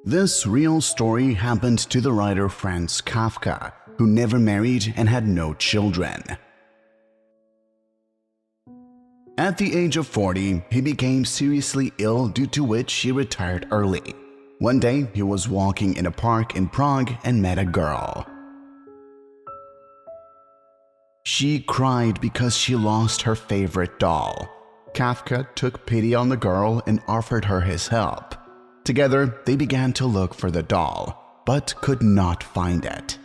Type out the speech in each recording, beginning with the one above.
This real story happened to the writer Franz Kafka, who never married and had no children. At the age of 40, he became seriously ill, due to which he retired early. One day, he was walking in a park in Prague and met a girl. She cried because she lost her favorite doll. Kafka took pity on the girl and offered her his help. Together, they began to look for the doll, but could not find it.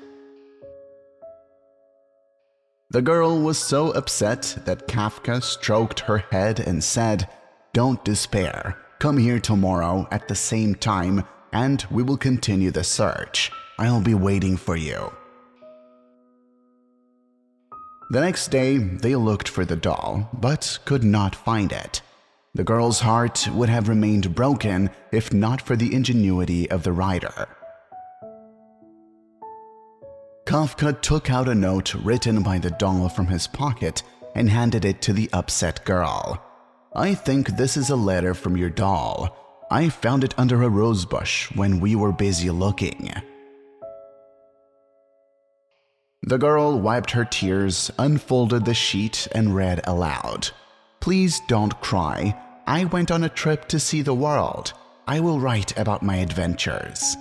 The girl was so upset that Kafka stroked her head and said, "Don't despair. Come here tomorrow at the same time and we will continue the search. I'll be waiting for you." The next day, they looked for the doll, but could not find it. The girl's heart would have remained broken if not for the ingenuity of the writer. Kafka took out a note written by the doll from his pocket and handed it to the upset girl. "I think this is a letter from your doll. I found it under a rosebush when we were busy looking." The girl wiped her tears, unfolded the sheet, and read aloud, "Please don't cry. I went on a trip to see the world. I will write about my adventures."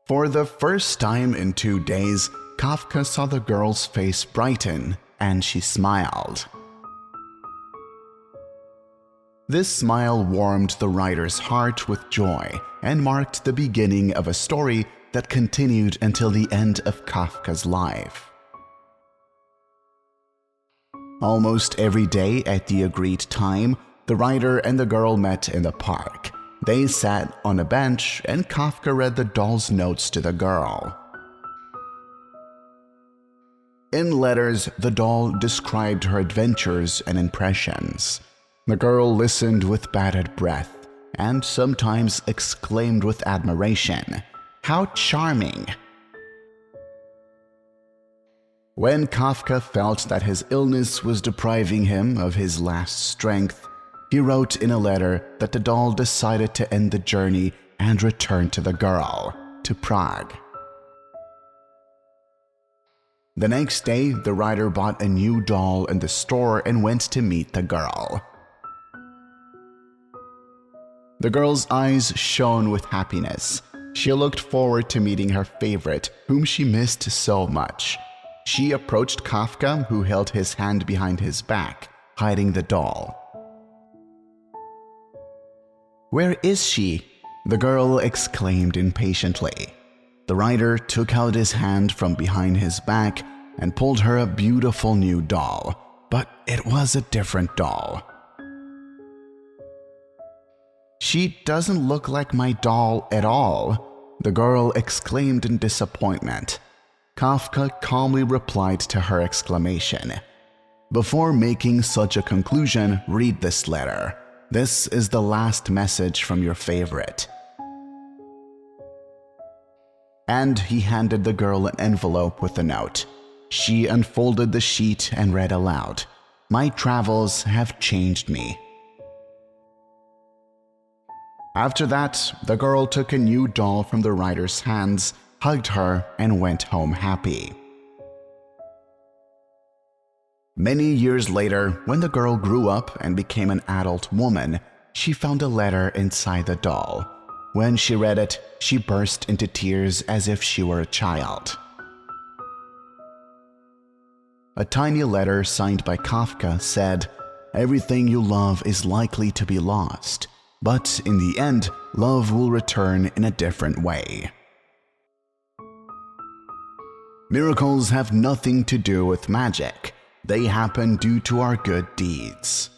For the first time in 2 days, Kafka saw the girl's face brighten, and she smiled. This smile warmed the writer's heart with joy and marked the beginning of a story that continued until the end of Kafka's life. Almost every day at the agreed time, the writer and the girl met in the park. They sat on a bench and Kafka read the doll's notes to the girl. In letters, the doll described her adventures and impressions. The girl listened with bated breath and sometimes exclaimed with admiration, "How charming!" When Kafka felt that his illness was depriving him of his last strength, he wrote in a letter that the doll decided to end the journey and return to the girl, to Prague. The next day, the writer bought a new doll in the store and went to meet the girl. The girl's eyes shone with happiness. She looked forward to meeting her favorite, whom she missed so much. She approached Kafka, who held his hand behind his back, hiding the doll. "Where is she?" the girl exclaimed impatiently. The writer took out his hand from behind his back and pulled her a beautiful new doll, but it was a different doll. "She doesn't look like my doll at all," the girl exclaimed in disappointment. Kafka calmly replied to her exclamation. "Before making such a conclusion, read this letter. This is the last message from your favorite." And he handed the girl an envelope with a note. She unfolded the sheet and read aloud, "My travels have changed me." After that, the girl took a new doll from the writer's hands, hugged her, and went home happy. Many years later, when the girl grew up and became an adult woman, she found a letter inside the doll. When she read it, she burst into tears as if she were a child. A tiny letter signed by Kafka said, "Everything you love is likely to be lost, but in the end, love will return in a different way." Miracles have nothing to do with magic. They happen due to our good deeds.